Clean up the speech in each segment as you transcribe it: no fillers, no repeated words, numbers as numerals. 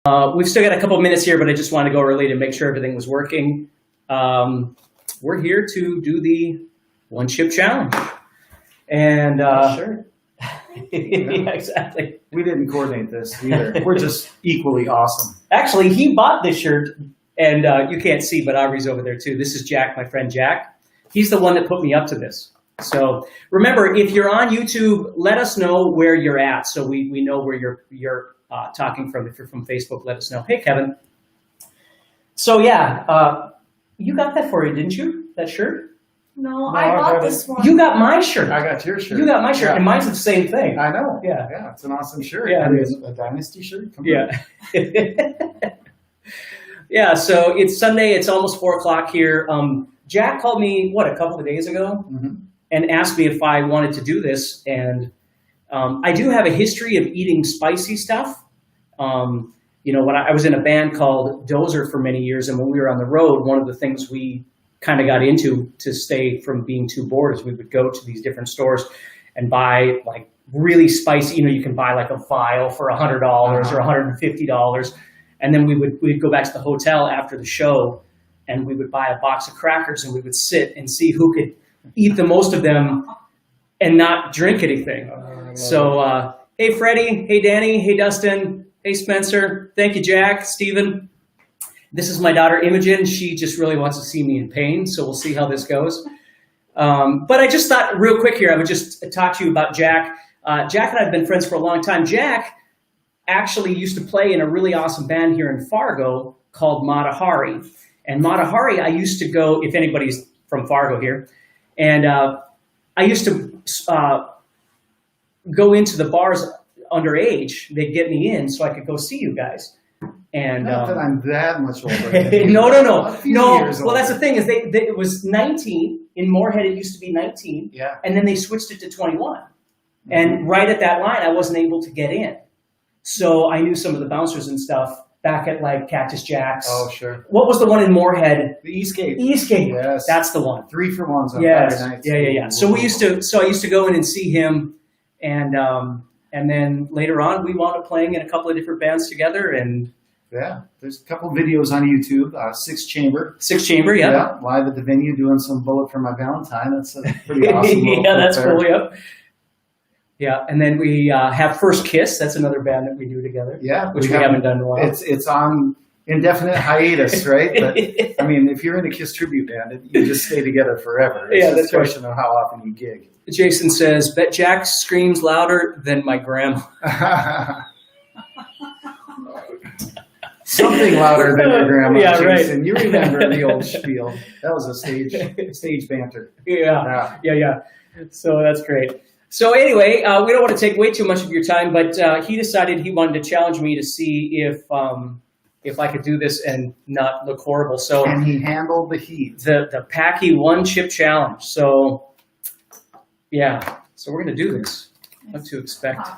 We've still got a couple minutes here, but I just wanted to go early to make sure everything was working. We're here to do the one chip challenge. And sure. Yeah, exactly. We didn't coordinate this either. We're just equally awesome. Actually, he bought this shirt, and you can't see, but Aubrey's over there too. This is Jack, my friend Jack. He's the one that put me up to this. So remember, if you're on YouTube, let us know where you're at, so we know where you're talking from. If you're from Facebook, let us know. Hey, Kevin. So yeah, you got that for you, didn't you? That shirt? No, I bought this one. You got my shirt. I got your shirt. You got my shirt, and mine's the same thing. I know. Yeah. Yeah, it's an awesome shirt. Yeah, I mean, it is. a Dynasty shirt? Come Yeah. Yeah, so it's Sunday. It's almost 4 o'clock here. Jack called me, a couple of days ago, and asked me if I wanted to do this. And I do have a history of eating spicy stuff. You know, when I was in a band called Dozer for many years, and when we were on the road, one of the things we kind of got into to stay from being too bored is we would go to these different stores and buy like really spicy, you know, you can buy like a vial for $100 or $150. And then we'd go back to the hotel after the show and we would buy a box of crackers and we would sit and see who could eat the most of them and not drink anything. So, hey, Freddie, hey, Danny, hey, Dustin, hey, Spencer, thank you, Jack, Steven. This is my daughter, Imogen. She just really wants to see me in pain, so we'll see how this goes. But I just thought real quick here, I would just talk to you about Jack. Jack and I have been friends for a long time. Jack actually used to play in a really awesome band here in Fargo called Matahari. And Matahari, I used to go, if anybody's from Fargo here, and I used to go into the bars underage. They'd get me in so I could go see you guys. And not that I'm that much older. No. Well, that's the thing is it was 19 in Moorhead. It used to be 19. Yeah. And then they switched it to 21. And right at that line, I wasn't able to get in. So I knew some of the bouncers and stuff back at like Cactus Jack's. Oh, sure. What was the one in Moorhead? The Eastgate. Eastgate. Yes. That's the one. 3 for 1s on Yes. Friday nights. Yeah. So I used to go in and see him, and then later on we wound up playing in a couple of different bands together. And yeah, there's a couple videos on YouTube. 6 Chamber. 6 Chamber, yeah. Yeah, live at the venue doing some Bullet for My Valentine. That's a pretty awesome. Yeah, that's cool. Yep. Yeah, and then we have First Kiss. That's another band that we do together. Yeah, which we haven't done in a while. It's on indefinite hiatus, right? But I mean, if you're in a Kiss tribute band, you just stay together forever. It's yeah, that's a question of how often you gig. Jason says, "Bet Jack screams louder than my grandma." Something louder than your grandma, yeah, Jason. Right. You remember the old spiel. That was a stage banter. Yeah. So that's great. So anyway, we don't want to take way too much of your time, but he decided he wanted to challenge me to see if I could do this and not look horrible. So and he handled the heat. The Packy one chip challenge. So yeah, so we're gonna do this. What to expect?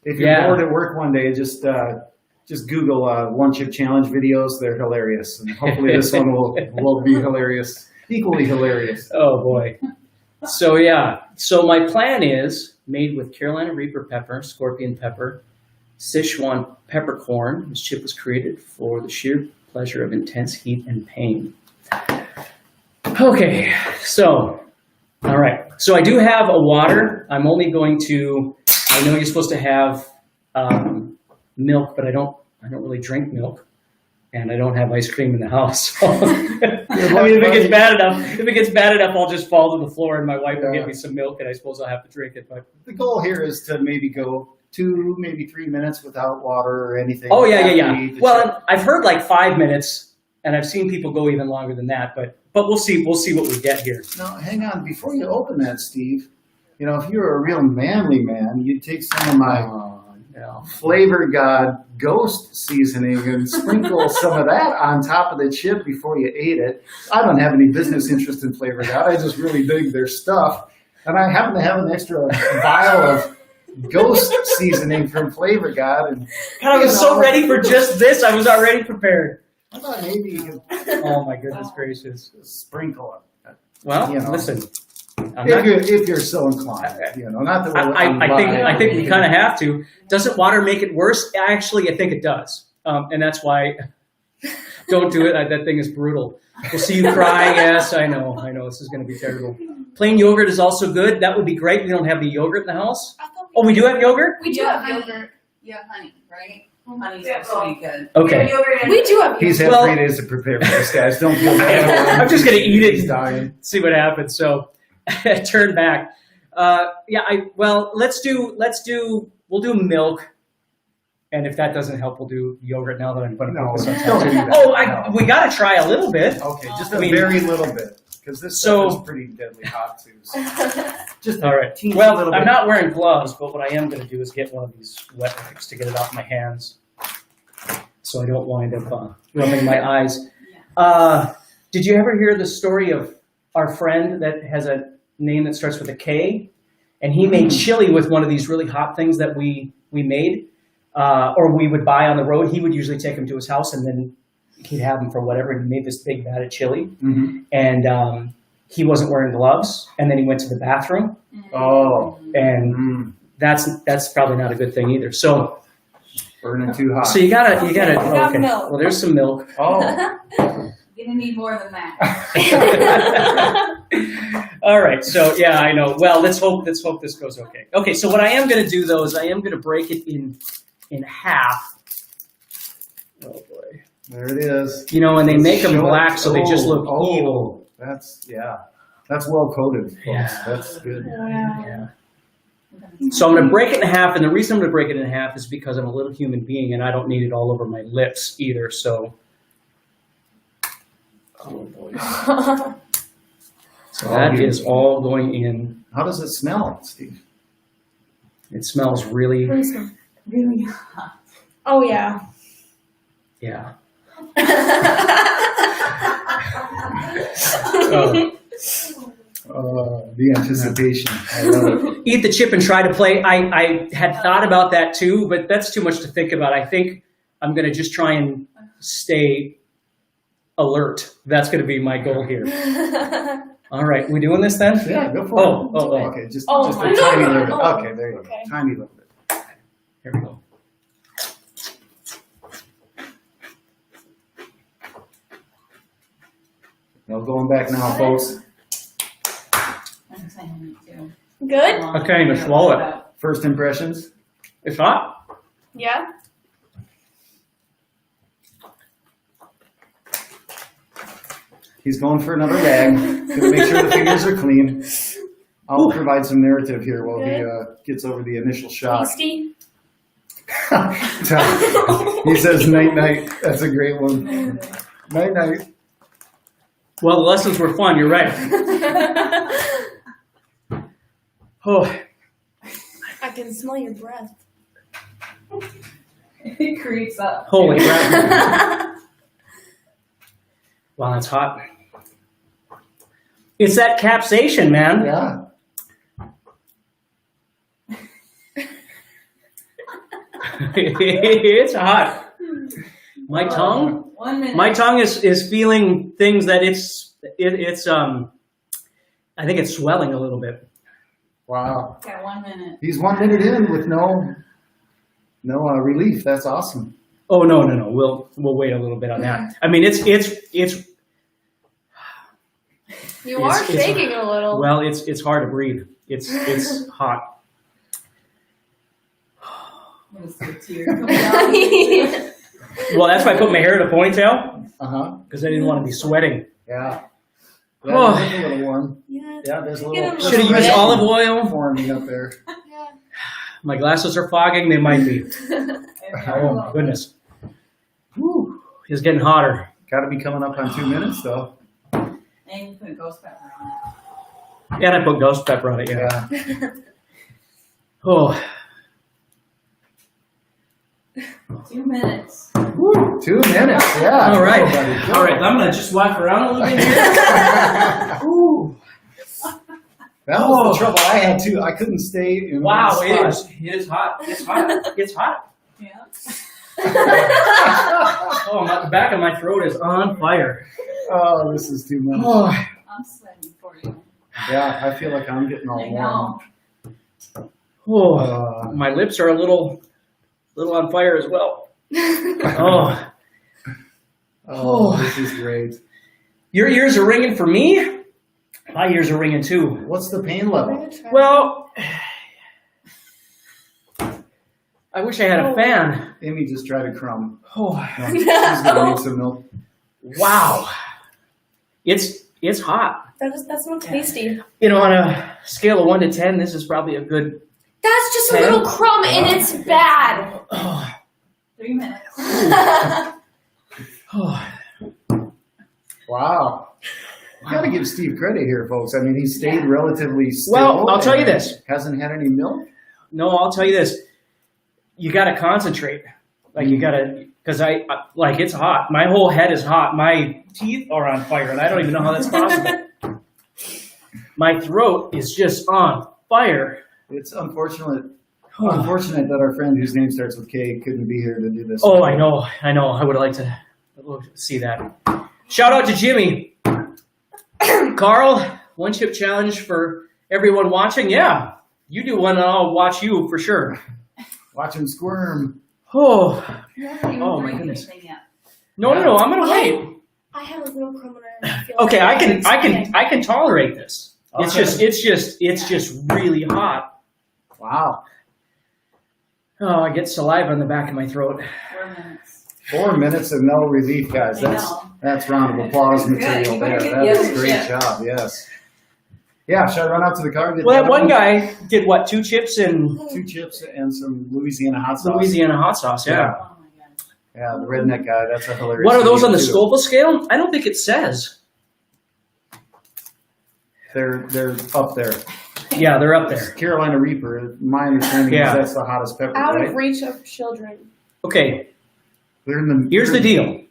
If you're bored at work one day, just Google one chip challenge videos. They're hilarious, and hopefully this one will be hilarious, equally hilarious. Oh boy. So yeah, so my plan is made with Carolina Reaper pepper, scorpion pepper, Sichuan peppercorn. This chip was created for the sheer pleasure of intense heat and pain. Okay, so, all right. So I do have a water. I'm only going to, I know you're supposed to have milk, but I don't really drink milk. And I don't have ice cream in the house. So. I mean, if it gets bad enough, I'll just fall to the floor and my wife will give me some milk and I suppose I'll have to drink it. But the goal here is to maybe go 2, maybe 3 minutes without water or anything. Oh, yeah. Well, I've heard like 5 minutes and I've seen people go even longer than that, but we'll see what we get here. Now, hang on, before you open that, Steve, you know, if you were a real manly man, you'd take some of my Flavor God Ghost seasoning and sprinkle some of that on top of the chip before you ate it. I don't have any business interest in Flavor God. I just really dig their stuff. And I happen to have an extra vial of Ghost seasoning from Flavor God. And God, I was so ready for just this. I was already prepared. I thought maybe you could. Oh my goodness gracious! Sprinkle it. Well, listen. If you're so inclined, not that I think we kind of have to. Doesn't water make it worse? Actually, I think it does. and that's why don't do it. That thing is brutal. We'll see you cry. Yes, I know. This is going to be terrible. Plain yogurt is also good. That would be great. We don't have any yogurt in the house. Oh, we do have yogurt? We do have yogurt. You have honey, right? Honey's supposed to be good. Okay. We do have He's yogurt. had 3 days to prepare for this, guys. Don't feel bad. I'm just going to eat it He's and dying. see what happens. So turn back. We'll do milk. And if that doesn't help, we'll do yogurt now that I'm going to focus on don't do something. that. We got to try a little bit. Okay, just I a mean- very little bit. Because this So- stuff is pretty deadly hot, too. So just All right. teeny Well, little I'm bit. not wearing gloves, but what I am going to do is get one of these wet wipes to get it off my hands, so I don't wind up rubbing my eyes. Did you ever hear the story of our friend that has a name that starts with a K, and he made chili with one of these really hot things that we made, or we would buy on the road? He would usually take them to his house, and then he'd have them for whatever. And he made this big vat of chili, and he wasn't wearing gloves, and then he went to the bathroom, Oh, and that's probably not a good thing either. So burning too hot. you gotta We got okay. milk. Well, there's some milk. Oh, You're gonna need more than that. All right. So yeah, I know. Well, let's hope this goes okay. Okay. So what I am going to do though is I am going to break it in half. Oh boy. there it is. You know, and they make them Show it. black so they just look Oh, evil. That's well coated, folks. Yeah. That's good. Yeah. So I'm going to break it in half, and the reason I'm going to break it in half is because I'm a little human being and I don't need it all over my lips either. So. Oh boy. So that is all going in. How does it smell, Steve? It smells really, Really hot. Oh yeah. yeah. The anticipation. I love it. Eat the chip and try to play. I had thought about that too, but that's too much to think about. I think I'm going to just try and stay alert. That's going to be my goal here. All right, we doing this then? Yeah, go for Oh, it. oh, oh. Okay, just Oh, a my tiny God. little bit. Oh, Okay, there you okay. go. Tiny little bit. Here we go. No going back now, folks. I'm saying it too. Good? Okay, I'm gonna swallow it. First impressions. It's hot. Yeah. He's going for another rag. Gonna make sure the fingers are clean. I'll provide some narrative here while he gets over the initial shock. Tasty. He says night night. That's a great one. Night night. Well, the lessons were fun. You're right. Oh, I can smell your breath. It creeps up. holy crap! Wow, that's hot. It's that capsaicin, man. Yeah. It's hot. My tongue. 1 minute. My tongue is feeling things that it's I think it's swelling a little bit. Wow. Got 1 minute. He's 1 minute in with no relief. That's awesome. Oh no. We'll wait a little bit on that. I mean it's You are It's- shaking a little. well it's hard to breathe. It's hot. There's a tear coming down. Well, that's why I put my hair in a ponytail Uh-huh. because I didn't want to be sweating. Yeah. Oh. There's a little warm. Yeah. Yeah, there's a Get little. him Should have used Red. olive oil. forming up there. Yeah. My glasses are fogging. They might be. Oh my goodness. Whew. It's getting hotter. Got to be coming up on 2 minutes though. And you put ghost pepper on And I put ghost pepper on it. Yeah. Oh. it. 2 minutes. 2 minutes. Yeah. All right. Go, buddy, go. All right. I'm gonna just walk around a little bit here. Ooh. That was the trouble I had too. I couldn't stay in Wow. one It spot. is. It is hot. It's hot. It's hot. Yeah. Oh, the back of my throat is on fire. Oh, this is too much. Oh. I'm sweating for you. Yeah, I feel like I'm getting all I warm. know. Oh. My lips are a little on fire as well. Oh, Oh, this is great. your ears are ringing for me. My ears are ringing too. What's the pain level? Well, I wish I had a fan. Amy just tried a crumb. Oh, No, she's gonna need some milk. wow. It's hot. That's not tasty. You know, on a scale of 1 to 10, this is probably a good. That's just a 10? little crumb and it's bad. Oh, 3 minutes. oh. Wow. You gotta give Steve credit here, folks. I mean, he stayed relatively still. Well, I'll tell you and this. Hasn't had any milk? No, I'll tell you this. You got to concentrate. Like you got to, because like it's hot. My whole head is hot. My teeth are on fire, and I don't even know how that's possible. My throat is just on fire. It's unfortunate that our friend whose name starts with K couldn't be here to do this. Oh, I know. I would have liked to see that. Shout out to Jimmy. Carl, 1 chip challenge for everyone watching. Yeah, you do one and I'll watch you for sure. Watch him squirm. Oh, You haven't even Oh, my drank goodness. anything yet. no, I'm going to wait. I have a little crumb and I feel Okay, like I can tolerate this. Okay. It's just really hot. Wow. Oh, I get saliva in the back of my throat. 4 minutes. 4 minutes of no relief, guys. I That's know. that's round of applause Good. material You there. better get That the is other a great chip. job. Yes. Yeah. Should I run out to the car? And get Well, the that other one guy did what? 2 chips and 2 chips and some Louisiana hot sauce. Louisiana hot sauce. Yeah. Oh my god. Yeah, the redneck guy. That's a hilarious. What are those on the video, too. Scoville scale? I don't think it says. They're up there. Yeah, they're up there. Carolina Reaper. My understanding Yeah. is that's the hottest pepper, out right? of reach of children. Okay, They're in the. here's the deal.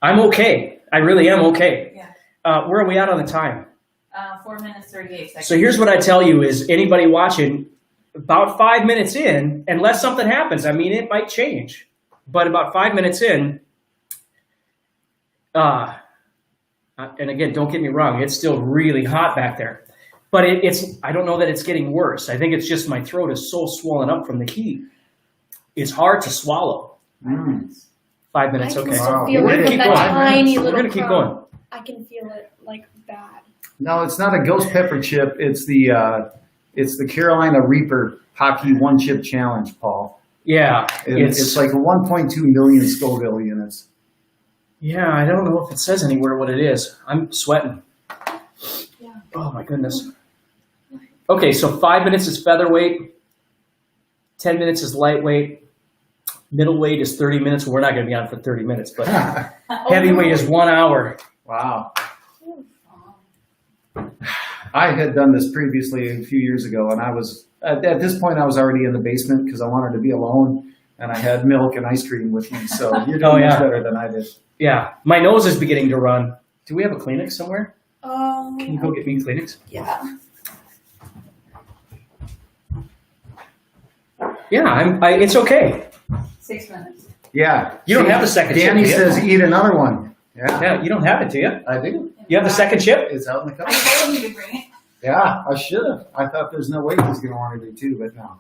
I'm okay. I really am okay. Yeah. Where are we at on the time? 4 minutes, 38 seconds. So here's what I tell you is anybody watching, about 5 minutes in, unless something happens, I mean, it might change. But about 5 minutes in, and again, don't get me wrong, it's still really hot back there. But I don't know that it's getting worse. I think it's just my throat is so swollen up from the heat. It's hard to swallow. 5 minutes. 5 minutes, I can okay. still Wow. feel We're it gonna from keep that going. tiny We're little gonna keep crumb. going. I can feel it like bad. No, it's not a ghost pepper chip. It's the Carolina Reaper Hockey 1 chip challenge, Paul. Yeah, And it's like 1.2 million Scoville units. yeah. I don't know if it says anywhere what it is. I'm sweating. Yeah. Oh my goodness. Okay, so 5 minutes is featherweight. 10 minutes is lightweight. Middleweight is 30 minutes. Well, we're not going to be on for 30 minutes, but heavyweight is 1 hour. Wow. I had done this previously a few years ago, and I was at this point I was already in the basement because I wanted to be alone, and I had milk and ice cream with me. So you're doing much better than I did. Yeah, my nose is beginning to run. Do we have a Kleenex somewhere? Can you go get me Kleenex? Yeah. Yeah, it's okay. 6 minutes. Yeah. You don't have the second chip, Danny do you? says eat another one. Yeah, Yeah, you don't have it, do you? I do. You have the second chip? It's out in the I car. told you to bring it. Yeah, I should have. I thought there's no way he was going to want to do 2, but no.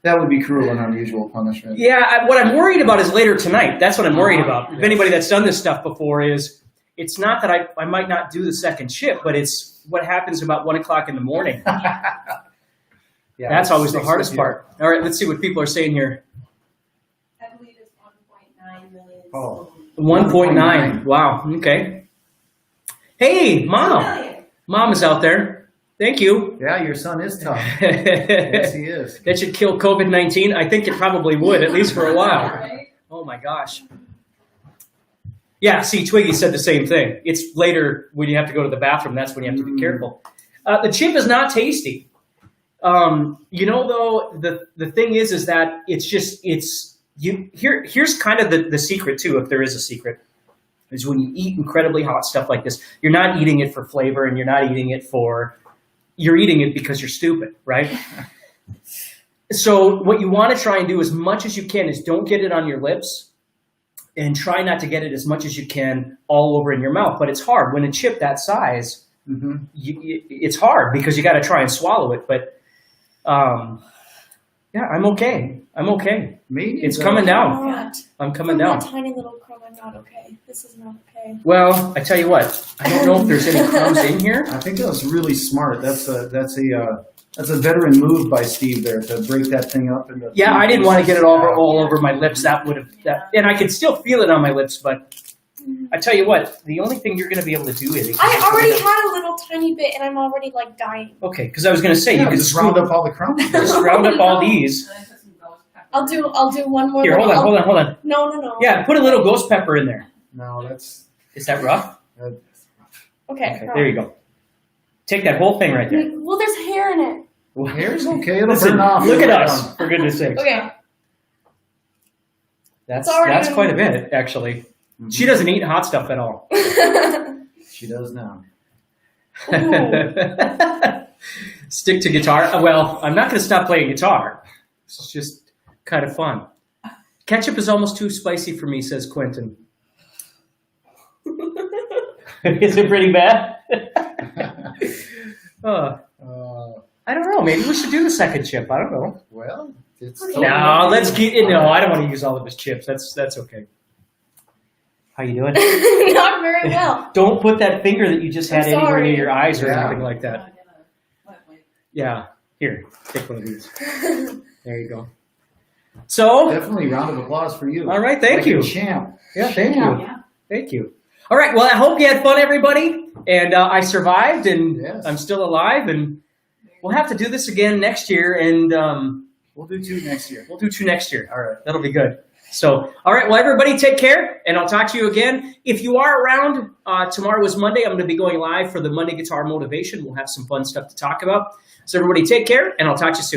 That would be cruel and unusual punishment. Yeah, what I'm worried about is later tonight. That's what I'm worried about. If Yeah. anybody that's done this stuff before is, it's not that I might not do the second chip, but it's what happens about 1 o'clock in the morning. Yeah, That's always the sticks hardest with you. part. All right, let's see what people are saying here. I believe it's 1.9 million. Oh. 1.9. Wow, okay. Hey, Mom. Million. Mom is out there. Thank you. Yeah, your son is tough. Yes, That he is. should kill COVID-19. I think it probably would, at least for a while. Right? Oh my gosh. Yeah, see, Twiggy said the same thing. It's later when you have to go to the bathroom. That's when you have to be careful. The chip is not tasty. You know, though, the thing is that here's kind of the secret too, if there is a secret, is when you eat incredibly hot stuff like this, you're not eating it for flavor and you're eating it because you're stupid, right? So what you want to try and do as much as you can is don't get it on your lips and try not to get it as much as you can all over in your mouth. But it's hard when a chip that size, it's hard because you got to try and swallow it. But yeah, I'm okay. I'm okay. Maybe It's coming down. I'm not. I'm coming From down. that tiny little crumb, I'm not okay. This is not okay. Well, I tell you what. I don't know if there's any crumbs in here. I think that was really smart. That's a veteran move by Steve there to break that thing up into. Yeah, I didn't want to get it all over my lips. That would have, and I could still feel it on my lips. But I tell you what, the only thing you're going to be able to do is. I already had a little tiny bit, and I'm already like dying. Okay, because I was going to say Yeah, you could just round up all the crumbs. just round up all these. And then put some ghost pepper. I'll do one more. Here, hold little- on, hold on. No. Yeah, put a little ghost pepper in there. No, that's. Is that rough? Okay. Okay, there you go. Take that whole thing right there. Well, there's hair in it. Well, Hair's okay. It'll Listen, burn off. look at us, for goodness sakes. Okay. That's It's already- quite a bit, actually. Mhm. She doesn't eat hot stuff at all. She does now. Stick to guitar. Well, I'm not going to stop playing guitar. It's just kind of fun. Ketchup is almost too spicy for me, says Quentin. Is it pretty bad? I don't know. Maybe we should do the second chip. I don't know. Well, it's. No, let's keep it. No, I don't want to use all of his chips. That's okay. How you doing? Not very well. Don't put that finger that you just had I'm anywhere sorry. near your eyes or Yeah. anything like that. I'll get a wet wipe. Yeah. Here, take one of these. There you go. So, Definitely round of applause for you. all right, thank Like you. a champ. Yeah, thank you. Yeah. Thank you. All right, well, I hope you had fun, everybody. And I survived, and Yes. I'm still alive. And we'll have to do this again next year. And We'll do 2 next year. we'll do 2 next year. All right. That'll be good. So, all right, well, everybody take care, and I'll talk to you again. If you are around, tomorrow is Monday. I'm going to be going live for the Monday Guitar Motivation. We'll have some fun stuff to talk about. So, everybody take care, and I'll talk to you soon.